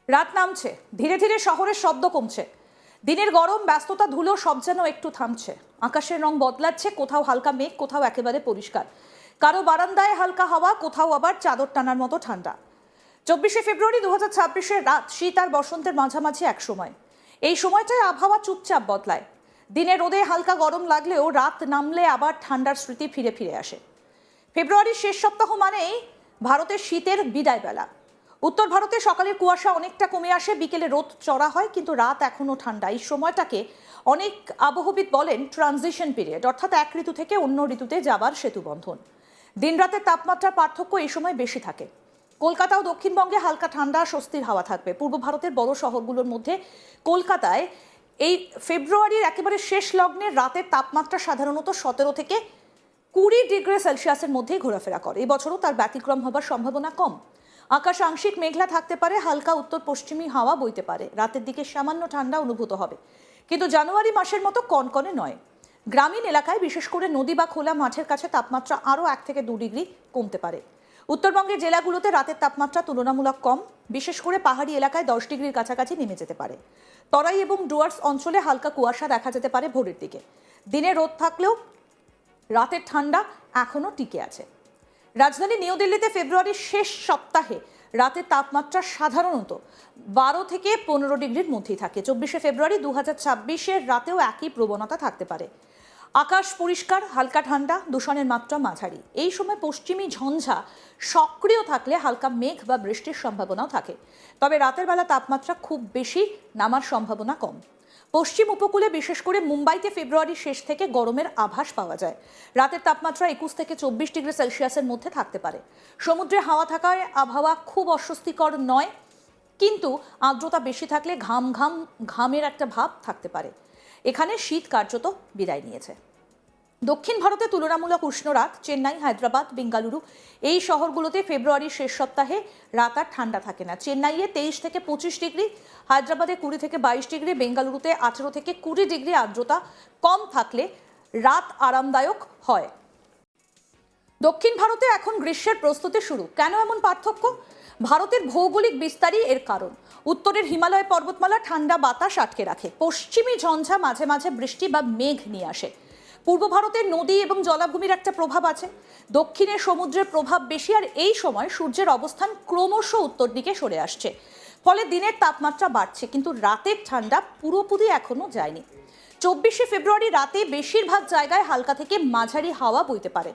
রাত নামছে, ধীরে ধীরে শহরের শব্দ কমছে। দিনের গরম, ব্যস্ততা, ধুলো সব যেন একটু থামছে। আকাশের রং বদলাচ্ছে, কোথাও হালকা মেঘ, কোথাও একেবারে পরিষ্কার। কারো বারান্দায় হালকা হাওয়া, কোথাও আবার চাদর টানার মতো ঠান্ডা। 24শে ফেব্রুয়ারি 2026-এর রাত শীত আর বসন্তের মাঝামাঝি এক সময়। এই সময়টায় আবহাওয়া চুপচাপ বদলায়। দিনে রোদে হালকা গরম লাগলেও রাত নামলে আবার ঠান্ডার স্মৃতি ফিরে ফিরে আসে। ফেব্রুয়ারির শেষ সপ্তাহ মানেই ভারতের শীতের বিদায় বেলা। উত্তর ভারতে সকালের কুয়াশা অনেকটা কমে আসে, বিকেলে রোদ চড়া হয়, কিন্তু রাত এখনো ঠান্ডা। এই সময়টাকে অনেক আবহবিদ বলেন ট্রানজিশন পিরিয়ড, অর্থাৎ এক ঋতু থেকে অন্য ঋতুতে যাবার সেতু বন্ধন। দিন রাতের তাপমাত্রার পার্থক্য এই সময় বেশি থাকে। কলকাতা ও দক্ষিণবঙ্গে হালকা ঠান্ডা স্বস্তির হাওয়া থাকবে। পূর্ব ভারতের বড় শহরগুলোর মধ্যে কলকাতায় এই ফেব্রুয়ারির একেবারে শেষ লগ্নে রাতের তাপমাত্রা সাধারণত 17 থেকে 20 ডিগ্রি সেলসিয়াসের মধ্যেই ঘোরাফেরা করে। এবছরও তার ব্যতিক্রম হবার সম্ভাবনা কম। আকাশ আংশিক মেঘলা থাকতে পারে, হালকা উত্তর পশ্চিমী হাওয়া বইতে পারে। রাতের দিকে সামান্য ঠান্ডা অনুভূত হবে, কিন্তু জানুয়ারি মাসের মতো কনকনে নয়। গ্রামীণ এলাকায়, বিশেষ করে নদী বা খোলা মাঠের কাছে তাপমাত্রা আরও 1 থেকে 2 ডিগ্রি কমতে পারে। উত্তরবঙ্গের জেলাগুলোতে রাতের তাপমাত্রা তুলনামূলক কম, বিশেষ করে পাহাড়ি এলাকায় 10 ডিগ্রির কাছাকাছি নেমে যেতে পারে। তরাই এবং ডুয়ার্স অঞ্চলে হালকা কুয়াশা দেখা যেতে পারে ভোরের দিকে। দিনে রোদ থাকলেও রাতের ঠান্ডা এখনও টিকে আছে। রাজধানী নিউ দিল্লিতে ফেব্রুয়ারির শেষ সপ্তাহে রাতের তাপমাত্রা সাধারণত 12 থেকে 15 ডিগ্রির মধ্যেই থাকে। 24শে ফেব্রুয়ারি 2026-এর রাতেও একই প্রবণতা থাকতে পারে। আকাশ পরিষ্কার, হালকা ঠান্ডা, দূষণের মাত্রা মাঝারি। এই সময় পশ্চিমী ঝঞ্ঝা সক্রিয় থাকলে হালকা মেঘ বা বৃষ্টির সম্ভাবনাও থাকে। তবে রাতের বেলা তাপমাত্রা খুব বেশি নামার সম্ভাবনা কম। পশ্চিম উপকূলে, বিশেষ করে মুম্বাইতে ফেব্রুয়ারির শেষ থেকে গরমের আভাস পাওয়া যায়। রাতের তাপমাত্রা 21 থেকে 24 ডিগ্রি সেলসিয়াসের মধ্যে থাকতে পারে। সমুদ্রে হাওয়া থাকায় আবহাওয়া খুব অস্বস্তিকর নয়, কিন্তু আর্দ্রতা বেশি থাকলে ঘামের একটা ভাব থাকতে পারে। এখানে শীত কার্যত বিদায় নিয়েছে। দক্ষিণ ভারতে তুলনামূলক উষ্ণ রাত। চেন্নাই, হায়দ্রাবাদ, বেঙ্গালুরু এই শহরগুলোতে ফেব্রুয়ারির শেষ সপ্তাহে রাত আর ঠান্ডা থাকে না। চেন্নাইয়ে 23 থেকে 25 ডিগ্রি, হায়দ্রাবাদে 20 থেকে 22 ডিগ্রি, বেঙ্গালুরুতে 18 থেকে 20 ডিগ্রি আর্দ্রতা কম থাকলে রাত আরামদায়ক হয়। দক্ষিণ ভারতে এখন গ্রীষ্মের প্রস্তুতি শুরু। কেন এমন পার্থক্য? ভারতের ভৌগোলিক বিস্তারই এর কারণ। উত্তরের হিমালয় পর্বতমালা ঠান্ডা বাতাস আটকে রাখে। পশ্চিমী ঝঞ্ঝা মাঝে মাঝে বৃষ্টি বা মেঘ নিয়ে আসে। পূর্ব ভারতের নদী এবং জলাভূমির একটা প্রভাব আছে। দক্ষিণে সমুদ্রের প্রভাব বেশি, আর এই সময় সূর্যের অবস্থান ক্রমশ উত্তর দিকে সরে আসছে। ফলে দিনের তাপমাত্রা বাড়ছে, কিন্তু রাতের ঠান্ডা পুরোপুরি এখনো যায়নি। 24শে ফেব্রুয়ারি রাতে বেশিরভাগ জায়গায় হালকা থেকে মাঝারি হাওয়া বইতে পারে।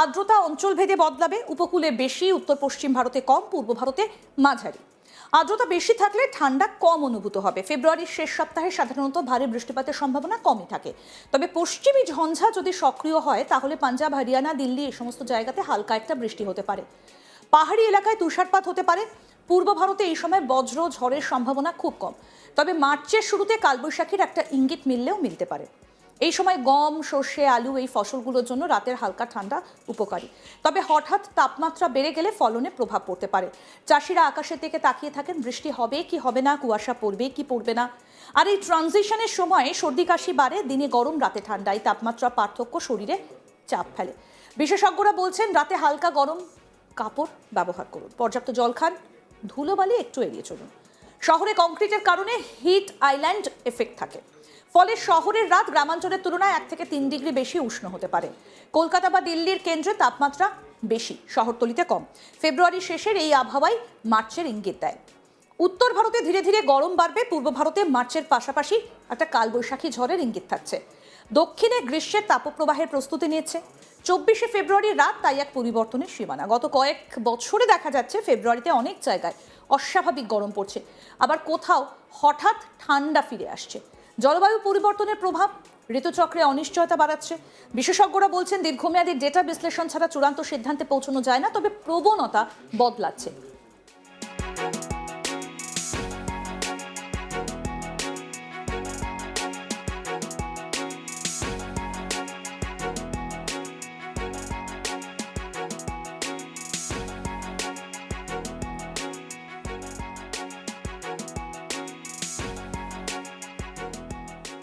আর্দ্রতা অঞ্চল ভেদে বদলাবে। উপকূলে বেশি, উত্তর পশ্চিম ভারতে কম, পূর্ব ভারতে মাঝারি। আর্দ্রতা বেশি থাকলে ঠান্ডা কম অনুভূত হবে। ফেব্রুয়ারির শেষ সপ্তাহে সাধারণত ভারী বৃষ্টিপাতের সম্ভাবনা কমই থাকে। তবে পশ্চিমী ঝঞ্ঝা যদি সক্রিয় হয়, তাহলে পাঞ্জাব, হরিয়ানা, দিল্লি এই সমস্ত জায়গাতে হালকা একটা বৃষ্টি হতে পারে। পাহাড়ি এলাকায় তুষারপাত হতে পারে। পূর্ব ভারতে এই সময় বজ্র ঝড়ের সম্ভাবনা খুব কম। তবে মার্চের শুরুতে কালবৈশাখীর একটা ইঙ্গিত মিলতে পারে। এই সময় গম, সর্ষে, আলু এই ফসলগুলোর জন্য রাতের হালকা ঠান্ডা উপকারী। তবে হঠাৎ তাপমাত্রা বেড়ে গেলে ফলনে প্রভাব পড়তে পারে। চাষিরা আকাশের দিকে তাকিয়ে থাকেন, বৃষ্টি হবে কি হবে না, কুয়াশা পড়বে কি পড়বে না। আর এই ট্রানজিশনের সময় সর্দি কাশি বাড়ে, দিনে গরম রাতে ঠান্ডা। এই তাপমাত্রা পার্থক্য শরীরে চাপ ফেলে। বিশেষজ্ঞরা বলছেন রাতে হালকা গরম কাপড় ব্যবহার করুন, পর্যাপ্ত জল খান, ধুলোবালি একটু এড়িয়ে চলুন। শহরে কংক্রিটের কারণে হিট আইল্যান্ড এফেক্ট থাকে। ফলে শহরের রাত গ্রামাঞ্চলের তুলনায় 1 থেকে 3 ডিগ্রি বেশি উষ্ণ হতে পারে। কলকাতা বা দিল্লির কেন্দ্রে তাপমাত্রা বেশি, শহরতলিতে কম। ফেব্রুয়ারি শেষের এই আবহাওয়াই মার্চের ইঙ্গিত দেয়। উত্তর ভারতে ধীরে ধীরে গরম বাড়বে। পূর্ব ভারতে মার্চের পাশাপাশি একটা কালবৈশাখী ঝড়ের ইঙ্গিত থাকছে। দক্ষিণে গ্রীষ্মের তাপপ্রবাহের প্রস্তুতি নিচ্ছে। 24শে ফেব্রুয়ারির রাত তাই এক পরিবর্তনের সীমানা। গত কয়েক বছরে দেখা যাচ্ছে ফেব্রুয়ারিতে অনেক জায়গায় অস্বাভাবিক গরম পড়ছে, আবার কোথাও হঠাৎ ঠান্ডা ফিরে আসছে। জলবায়ু পরিবর্তনের প্রভাব ঋতুচক্রে অনিশ্চয়তা বাড়াচ্ছে। বিশেষজ্ঞরা বলছেন দীর্ঘমেয়াদী ডেটা বিশ্লেষণ ছাড়া চূড়ান্ত সিদ্ধান্তে পৌঁছানো যায় না, তবে প্রবণতা বদলাচ্ছে।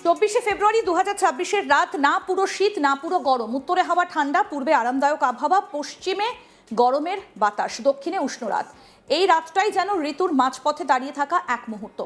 24শে ফেব্রুয়ারি 2026-এর রাত না পুরো শীত না পুরো গরম। উত্তরে হাওয়া ঠান্ডা, পূর্বে আরামদায়ক আবহাওয়া, পশ্চিমে গরমের বাতাস, দক্ষিণে উষ্ণ রাত। এই রাতটাই যেন ঋতুর মাঝপথে দাঁড়িয়ে থাকা এক মুহূর্ত।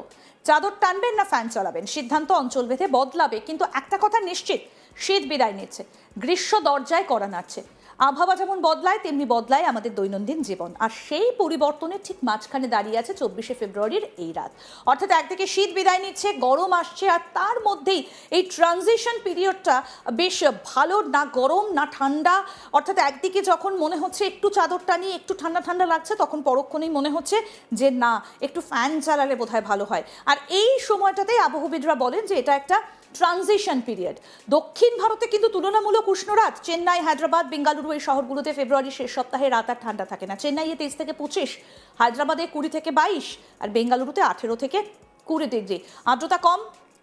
চাদর টানবেন না ফ্যান চালাবেন, সিদ্ধান্ত অঞ্চল ভেদে বদলাবে, কিন্তু একটা কথা নিশ্চিত, শীত বিদায় নিচ্ছে, গ্রীষ্ম দরজায় কড়া নাড়ছে। আবহাওয়া যেমন বদলায় তেমনি বদলায় আমাদের দৈনন্দিন জীবন, আর সেই পরিবর্তনের ঠিক মাঝখানে দাঁড়িয়ে আছে 24শে ফেব্রুয়ারির এই রাত। অর্থাৎ একদিকে শীত বিদায় নিচ্ছে, গরম আসছে, আর তার মধ্যেই এই ট্রানজিশন পিরিয়ডটা বেশ ভালো, না গরম না ঠান্ডা। অর্থাৎ একদিকে যখন মনে হচ্ছে একটু চাদর টানি, একটু ঠান্ডা ঠান্ডা লাগছে, তখন পরক্ষণেই মনে হচ্ছে যে না, একটু ফ্যান চালালে বোধহয় ভালো হয়। আর এই সময়টাতেই আবহবিদরা বলেন যে এটা একটা ট্রানজিশন পিরিয়ড। দক্ষিণ ভারতে কিন্তু তুলনামূলক উষ্ণ রাত। চেন্নাই, হায়দ্রাবাদ, বেঙ্গালুরু এই শহরগুলোতে ফেব্রুয়ারির শেষ সপ্তাহে রাত আর ঠান্ডা থাকে না। চেন্নাইয়ে 23 থেকে 25, হায়দ্রাবাদে 20 থেকে 22, আর বেঙ্গালুরুতে 18 থেকে 20 ডিগ্রি। আর্দ্রতা কম,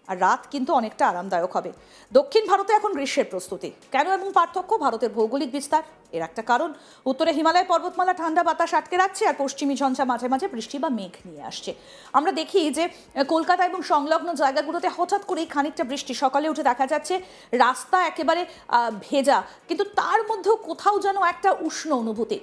আর রাত কিন্তু অনেকটা আরামদায়ক হবে। দক্ষিণ ভারতে এখন গ্রীষ্মের প্রস্তুতি। কেন এবং পার্থক্য? ভারতের ভৌগোলিক বিস্তার এর একটা কারণ। উত্তরে হিমালয় পর্বতমালা ঠান্ডা বাতাস আটকে রাখছে, আর পশ্চিমী ঝঞ্ঝা মাঝে মাঝে বৃষ্টি বা মেঘ নিয়ে আসছে। আমরা দেখি যে কলকাতা এবং সংলগ্ন জায়গাগুলোতে হঠাৎ করেই খানিকটা বৃষ্টি, সকালে উঠে দেখা যাচ্ছে রাস্তা একেবারে ভেজা, কিন্তু তার মধ্যেও কোথাও যেন একটা উষ্ণ অনুভূতি।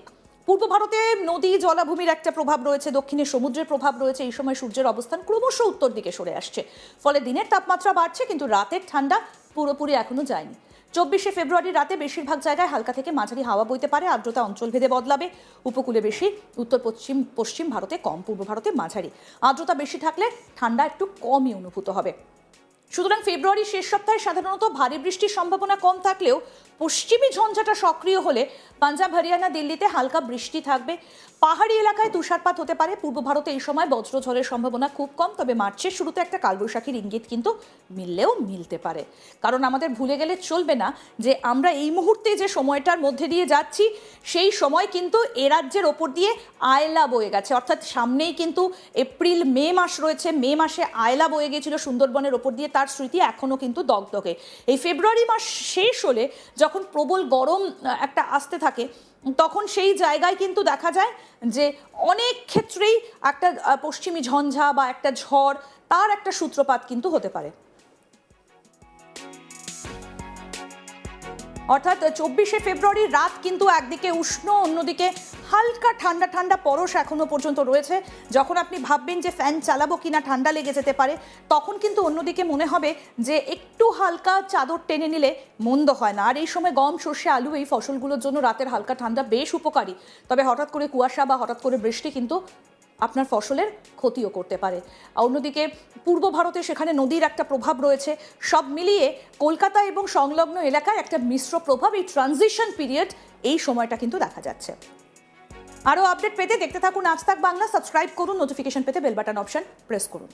পূর্ব ভারতে নদী জলাভূমির একটা প্রভাব রয়েছে, দক্ষিণে সমুদ্রের প্রভাব রয়েছে। এই সময় সূর্যের অবস্থান ক্রমশ উত্তর দিকে সরে আসছে, ফলে দিনের তাপমাত্রা বাড়ছে, কিন্তু রাতের ঠান্ডা পুরোপুরি এখনো যায়নি। 24শে ফেব্রুয়ারি রাতে বেশিরভাগ জায়গায় হালকা থেকে মাঝারি হাওয়া বইতে পারে। আর্দ্রতা অঞ্চল ভেদে বদলাবে। উপকূলে বেশি, উত্তর পশ্চিম ভারতে কম, পূর্ব ভারতে মাঝারি। আর্দ্রতা বেশি থাকলে ঠান্ডা একটু কমই অনুভূত হবে। সুতরাং ফেব্রুয়ারির শেষ সপ্তাহে সাধারণত ভারী বৃষ্টির সম্ভাবনা কম থাকলেও পশ্চিমী ঝঞ্ঝাটা সক্রিয় হলে পাঞ্জাব, হরিয়ানা, দিল্লিতে হালকা বৃষ্টি থাকবে। পাহাড়ি এলাকায় তুষারপাত হতে পারে। পূর্ব ভারতে এই সময় বজ্রঝড়ের সম্ভাবনা খুব কম, তবে মার্চের শুরুতে একটা কালবৈশাখীর ইঙ্গিত কিন্তু মিলতে পারে। কারণ আমাদের ভুলে গেলে চলবে না যে আমরা এই মুহূর্তে যে সময়টার মধ্যে দিয়ে যাচ্ছি, সেই সময় কিন্তু এ রাজ্যের ওপর দিয়ে আয়লা বয়ে গেছে। অর্থাৎ সামনেই কিন্তু এপ্রিল মে মাস রয়েছে। মে মাসে আয়লা বয়ে গিয়েছিল সুন্দরবনের ওপর দিয়ে, তার স্মৃতি এখনও কিন্তু দগদগে। এই ফেব্রুয়ারি মাস শেষ হলে যখন প্রবল গরম একটা আসতে থাকে, তখন সেই জায়গায় কিন্তু দেখা যায় যে অনেক ক্ষেত্রেই একটা পশ্চিমী ঝঞ্ঝা বা একটা ঝড়, তার একটা সূত্রপাত কিন্তু হতে পারে। অর্থাৎ 24শে ফেব্রুয়ারি রাত কিন্তু একদিকে উষ্ণ, অন্যদিকে হালকা ঠান্ডা ঠান্ডা পরশ এখনো পর্যন্ত রয়েছে। যখন আপনি ভাববেন যে ফ্যান চালাবো কিনা, ঠান্ডা লেগে যেতে পারে, তখন কিন্তু অন্যদিকে মনে হবে যে একটু হালকা চাদর টেনে নিলে মন্দ হয় না। আর এই সময় গম, সর্ষে, আলু এই ফসলগুলোর জন্য রাতের হালকা ঠান্ডা বেশ উপকারী। তবে হঠাৎ করে কুয়াশা বা হঠাৎ করে বৃষ্টি কিন্তু আপনার ফসলের ক্ষতিও করতে পারে। অন্যদিকে পূর্ব ভারতে সেখানে নদীর একটা প্রভাব রয়েছে। সব মিলিয়ে কলকাতা এবং সংলগ্ন এলাকায় একটা মিশ্র প্রভাব, এই ট্রানজিশন পিরিয়ড, এই সময়টা কিন্তু দেখা যাচ্ছে। আরও আপডেট পেতে দেখতে থাকুন আজ তাক বাংলা। সাবস্ক্রাইব করুন, নোটিফিকেশন পেতে বেল বাটন অপশন প্রেস করুন।